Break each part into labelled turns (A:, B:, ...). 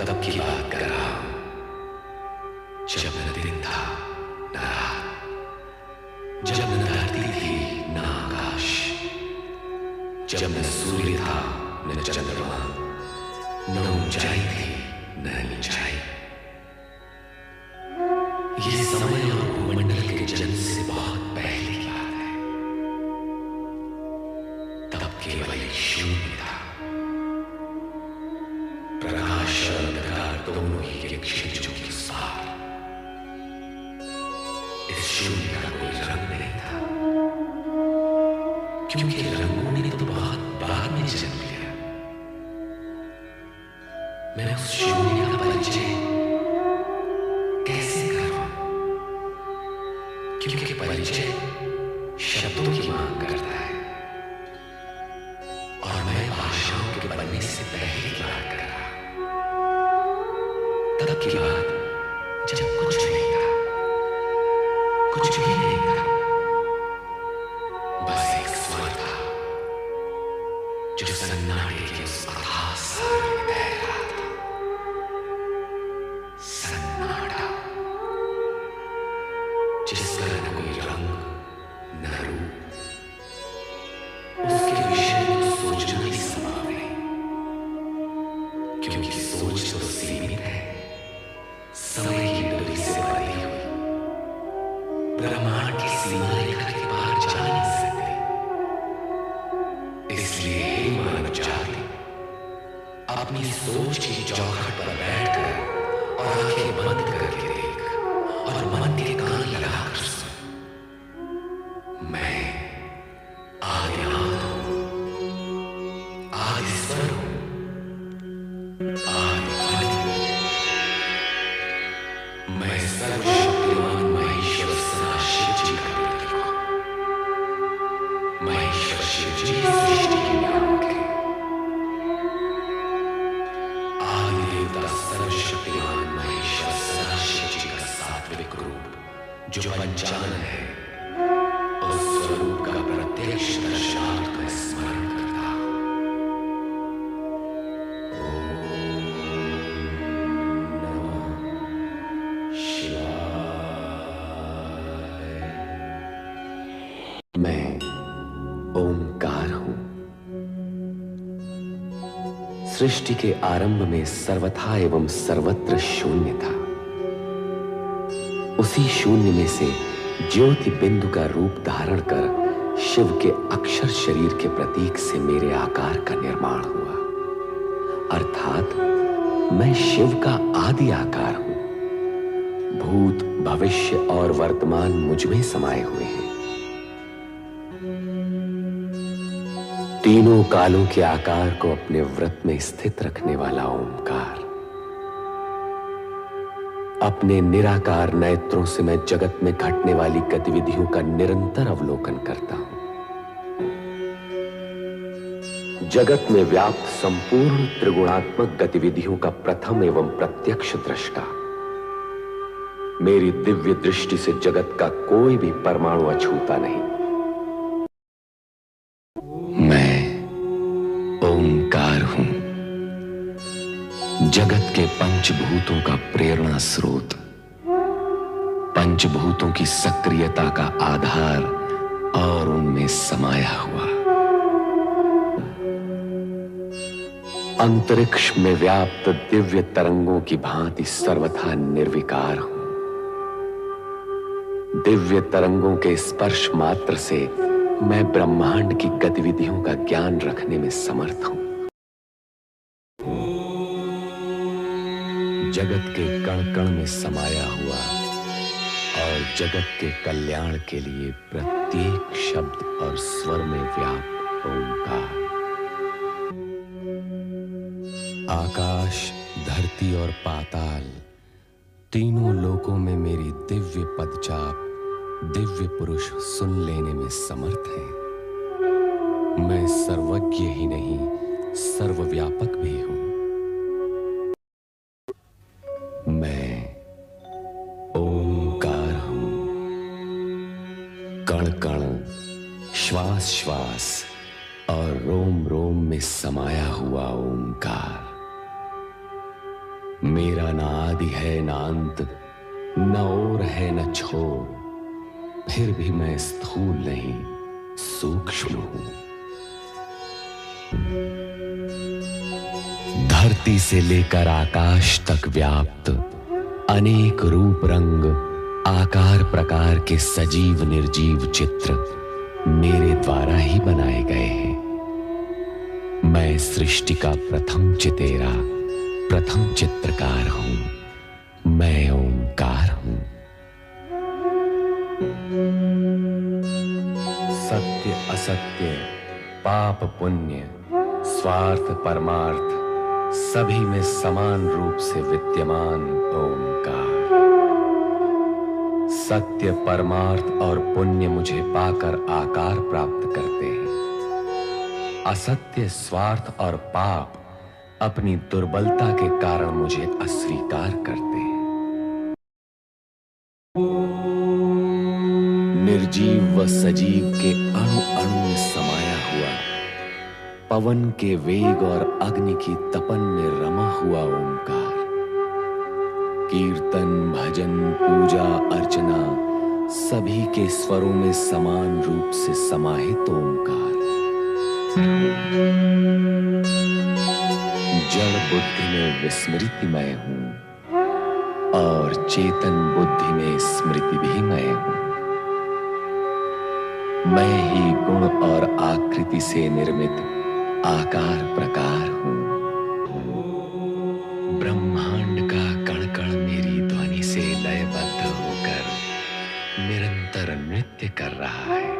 A: तब की बात कर रहा हूं, जब न दिन था न रात, जब न धरती थी न आकाश, जब न सूर्य था न चंद्रमा, न ऊंचाई थी न नीचाई। ये समय और भूमंडल के जन्म से बहुत पहले की बात है। तब केवल एक शून्य था। प्रकाश और अंधकार दोनों ही के क्षितिजों के पार। इस शून्य का कोई रंग नहीं था, क्योंकि रंगों ने तो बहुत बाद में जन्म लिया। मैं उस शून्य का परिचय कैसे करूं? क्योंकि परिचय शब्दों की मांग करता है, और मैं भाषाओं के बनने से पहले की बात कर रहा हूं। तब की बात जब कुछ नहीं था, कुछ भी नहीं था, बस एक स्वर था जो सन्नाटे के उस अथाह सागर में तैर रहा था। सन्नाटा, जिसका न कोई रंग न रूप, उसके विषय में सोचना ही संभव नहीं, क्योंकि सोच तो सीमित है, समय की डोरी से बंधी हुई, ब्रह्मांड की सीमा रेखा के पार जा नहीं सकती। इसलिए हे मानव जाति, अपनी सोच की चौखट पर बैठकर और आंखें बंद करके देख, और मन के कान लगाकर सुन। मैं आदिनाथ हूं, आदिस्वर हूं, आदिवादी हूं। मैं सर्वशक्तिमान महेश्वर सदाशिव जी का पुत्र हूं। महेश्वर शिव जी सृष्टि के नायक हैं। आदिदेवता सर्वशक्तिमान महेश्वर सदाशिव जी का सात्विक रूप जो पंचानन है, उस स्वरूप का प्रत्यक्ष दर्शनार्थ में स्मरण करता हूं। ओम नमः शिवाय। मैं ओंकार हूं। सृष्टि के आरंभ में सर्वथा एवं सर्वत्र शून्य था। उसी शून्य में से ज्योति बिंदु का रूप धारण कर शिव के अक्षर शरीर के प्रतीक से मेरे आकार का निर्माण हुआ। अर्थात मैं शिव का आदि आकार हूं। भूत, भविष्य और वर्तमान मुझ में समाये हुए हैं। तीनों कालों के आकार को अपने व्रत में स्थित रखने वाला ओंकार। अपने निराकार नेत्रों से मैं जगत में घटने वाली गतिविधियों का निरंतर अवलोकन करता हूं। जगत में व्याप्त संपूर्ण त्रिगुणात्मक गतिविधियों का प्रथम एवं प्रत्यक्ष दृष्टा। मेरी दिव्य दृष्टि से जगत का कोई भी परमाणु अछूता नहीं। मैं ओंकार हूं, जगत के पंचभूतों का प्रेरणा स्रोत, पंचभूतों की सक्रियता का आधार और उनमें समाया हुआ। अंतरिक्ष में व्याप्त दिव्य तरंगों की भांति सर्वथा निर्विकार हूं। दिव्य तरंगों के स्पर्श मात्र से मैं ब्रह्मांड की गतिविधियों का ज्ञान रखने में समर्थ हूं। जगत के कण कण में समाया हुआ और जगत के कल्याण के लिए प्रत्येक शब्द और स्वर में व्याप्त ओंकार। आकाश, धरती और पाताल तीनों लोकों में मेरी दिव्य पदचाप दिव्य पुरुष सुन लेने में समर्थ है। मैं सर्वज्ञ ही नहीं, सर्वव्यापक भी हूं। मैं ओंकार हूं। कण कण, श्वास श्वास और रोम रोम में समाया हुआ ओंकार। मेरा न आदि है न अंत, न ओर है न छोर, फिर भी मैं स्थूल नहीं सूक्ष्म हूं। धरती से लेकर आकाश तक व्याप्त अनेक रूप रंग आकार प्रकार के सजीव निर्जीव चित्र मेरे द्वारा ही बनाए गए हैं। मैं सृष्टि का प्रथम चितेरा, प्रथम चित्रकार हूं। मैं ओंकार हूं। सत्य असत्य, पाप पुण्य, स्वार्थ परमार्थ सभी में समान रूप से विद्यमान ओंकार। सत्य परमार्थ और पुण्य मुझे पाकर आकार प्राप्त करते हैं। असत्य स्वार्थ और पाप अपनी दुर्बलता के कारण मुझे अस्वीकार करते हैं। निर्जीव व सजीव के अणु अणु में समाया हुआ, पवन के वेग और अग्नि की तपन में रमा हुआ ओंकार। कीर्तन भजन पूजा अर्चना सभी के स्वरों में समान रूप से समाहित ओंकार। जड़ बुद्धि में विस्मृति मैं हूं और चेतन बुद्धि में स्मृति भी मैं हूं। मैं ही गुण और आकृति से निर्मित आकार प्रकार हूं। ब्रह्मांड का कण कण मेरी ध्वनि से लयबद्ध होकर निरंतर नृत्य कर रहा है।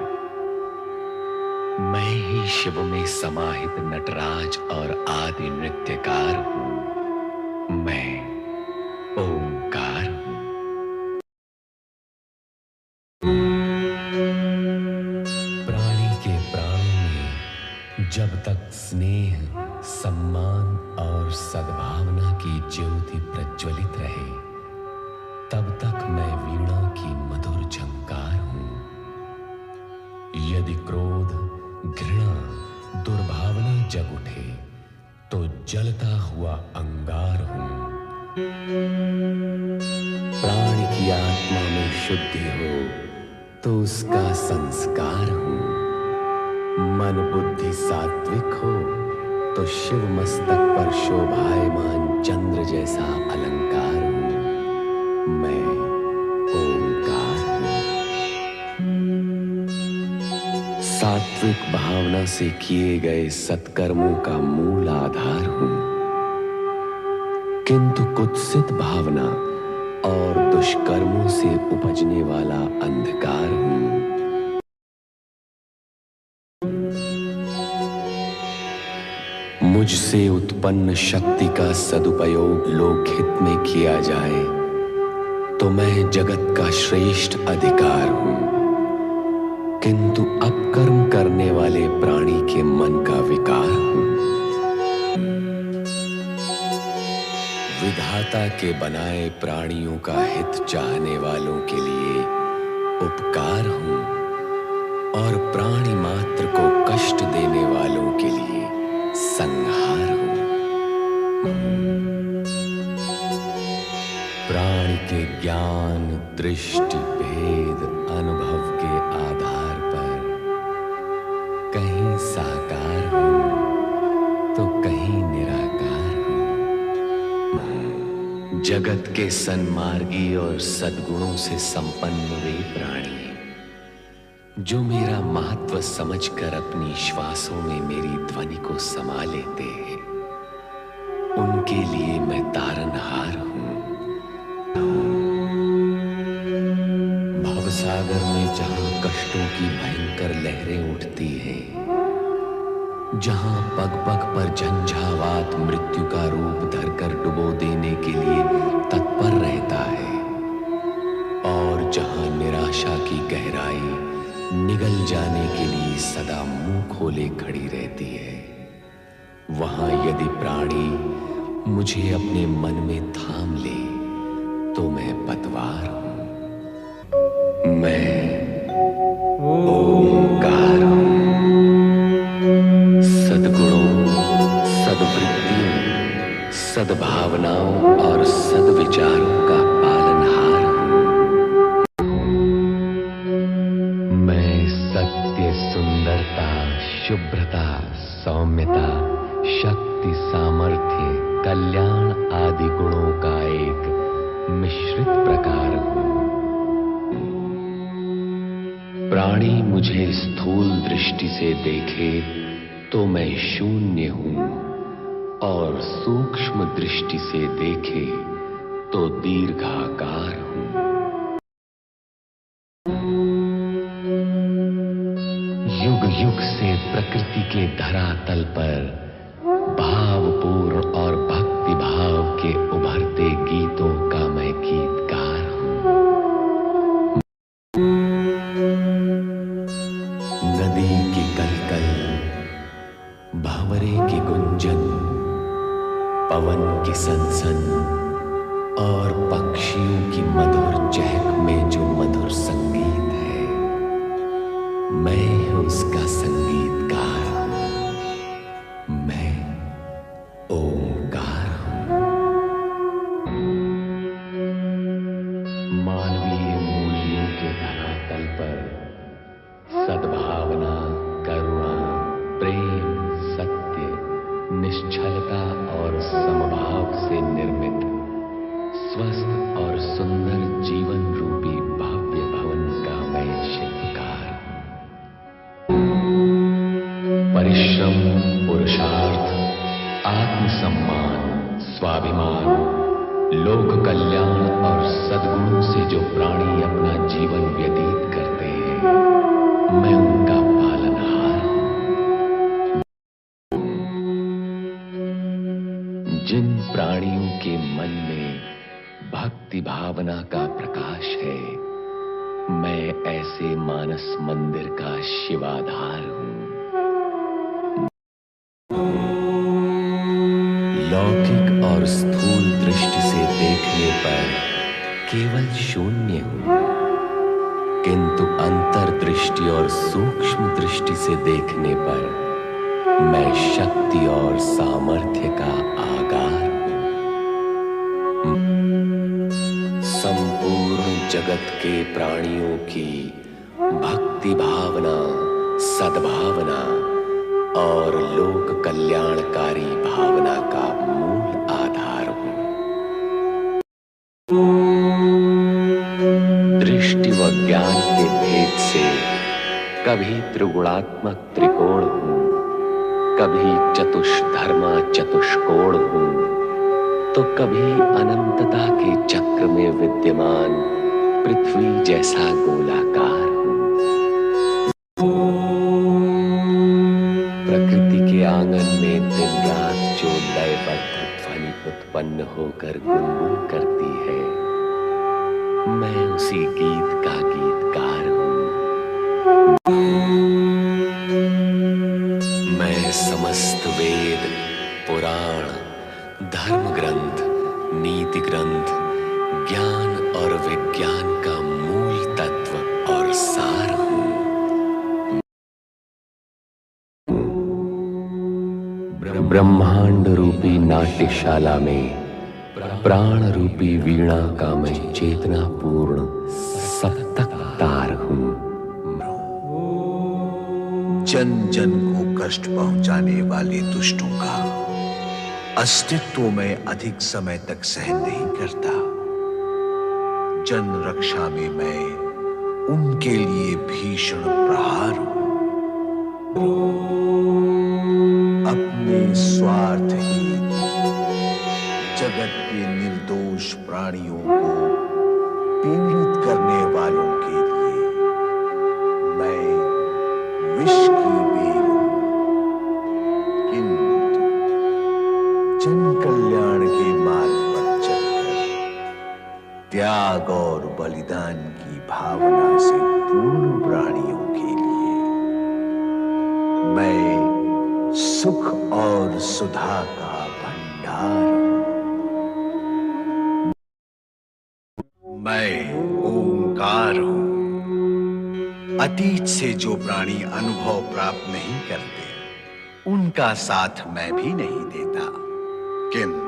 A: मैं ही शिव में समाहित नटराज और आदि नृत्यकार हूं। मैं ओंकार हूं। प्राणी के प्राणों में जब तक स्नेह, सम्मान और सद्भावना की ज्योति प्रज्वलित रहे, तब तक मैं वीणा की मधुर झंकार हूं। यदि क्रोध, घृणा, दुर्भावना जग उठे तो जलता हुआ अंगार हूं। प्राणी की आत्मा में शुद्धि हो तो उसका संस्कार हूं। मन बुद्धि सात्विक हो तो शिव मस्तक पर शोभायमान चंद्र जैसा अलंकार हूं। मैं ओंकार हूं। सात्विक भावना से किए गए सत्कर्मों का मूल आधार हूं, किंतु कुत्सित भावना और दुष्कर्मों से उपजने वाला अंधकार हूं। मुझसे उत्पन्न शक्ति का सदुपयोग लोकहित में किया जाए तो मैं जगत का श्रेष्ठ अधिकार हूं, किंतु अपकर्म करने वाले प्राणी के मन का विकार हूं। विधाता के बनाए प्राणियों का हित चाहने वालों के लिए उपकार हूं और प्राणी मात्र को कष्ट देने वालों के लिए संहार हूं। प्राणी के ज्ञान, दृष्टि, भेद, अनुभव के आधार पर कहीं साकार हूं तो कहीं निराकार हूं। जगत के सन्मार्गी और सद्गुणों से संपन्न वे प्राणी जो मेरा महत्व समझकर अपनी श्वासों में मेरी ध्वनि को समा लेते हैं, उनके लिए मैं तारनहार हूं। भवसागर में जहां कष्टों की भयंकर लहरें उठती हैं, जहां पग पग पर झंझावात मृत्यु का रूप धरकर डुबो देने के लिए तत्पर रहता है, और जहां निराशा की गहराई निगल जाने के लिए सदा मुंह खोले खड़ी रहती है, वहां यदि प्राणी मुझे अपने मन में थाम ले तो मैं पतवार हूं। मैं ओंकार हूं। सद्गुणों, सद्वृत्तियों, सद्भावनाओं और सद्विचारों का पालनहार हूं। मैं सत्य, सुंदरता, शुभ्रता, सौम्यता, शक्ति, सामर्थ्य, कल्याण आदि गुणों का एक मिश्रित प्रकार हूं। प्राणी मुझे स्थूल दृष्टि से देखे तो मैं शून्य हूं, और सूक्ष्म दृष्टि से देखे तो दीर्घाकार हूं। युग युग से प्रकृति के धरातल पर भावपूर्ण और भक्ति भाव के उभरते गीतों का मैं गीतकार हूं। नदी की कलकल, भंवरे की गुंजन, पवन की सनसन और पक्षियों की मधुर चहक में जो मधुर संगीत है, मैं उसका संगीतकार हूं। मैं ओंकार हूं। मानवीय मूल्यों के धरातल पर सद्भावना, करुणा, प्रेम, सत्य, निश्चलता और समभाव से निर्मित स्वस्थ और सुंदर जीवन रूपी भव्य भवन का मैं शिल्पकार हूं। परिश्रम, पुरुषार्थ, आत्मसम्मान, स्वाभिमान, लोक कल्याण और सद्गुणों से जो प्राणी अपना जीवन व्यतीत करते हैं, मैं उनका पालनहार हूं। जिन प्राणियों के मन में भक्ति भावना का प्रकाश है, मैं ऐसे मानस मंदिर का शिवाधार हूं। लौकिक और स्थूल दृष्टि से देखने पर केवल शून्य हूं, किंतु अंतर्दृष्टि और सूक्ष्म दृष्टि से देखने पर मैं शक्ति और सामर्थ्य का आगार हूं। संपूर्ण जगत के प्राणियों की भक्ति भावना, सद्भावना और लोक कल्याणकारी भावना का मूल आधार हूं। दृष्टि व ज्ञान के भेद से कभी त्रिगुणात्मक त्रिकोण हूं, कभी चतुष्धर्मा चतुष्कोण हूं, तो कभी अनंतता के चक्र में विद्यमान पृथ्वी जैसा गोलाकार हूं। प्रकृति के आंगन में दिन रात जो लयबद्ध ध्वनि उत्पन्न होकर गुनगुन करती है, मैं उसी गीत का गीतकार हूं। मैं समस्त वेद, पुराण, धर्म ग्रंथ, नीति ग्रंथ, ज्ञान और विज्ञान का मूल तत्व और सार हूं। ब्रह्मांड रूपी नाट्यशाला में प्राण रूपी वीणा का मैं चेतनापूर्ण सप्तक तार हूं।
B: जन जन को कष्ट पहुंचाने वाले दुष्टों का अस्तित्व मैं अधिक समय तक सहन नहीं करता। जन रक्षा में मैं उनके लिए भीषण प्रहार हूं। अपने स्वार्थ ही जगत के निर्दोष प्राणियों को पीड़ित करने वालों के लिए मैं विष की बेल हूं। किंतु जन कल्याण के मार्ग पर चलकर त्याग और बलिदान की भावना से पूर्ण प्राणियों के लिए मैं सुख और सुधा का भंडार हूं। मैं ओंकार हूं। अतीत से जो प्राणी अनुभव प्राप्त नहीं करते, उनका साथ मैं भी नहीं देता, किंतु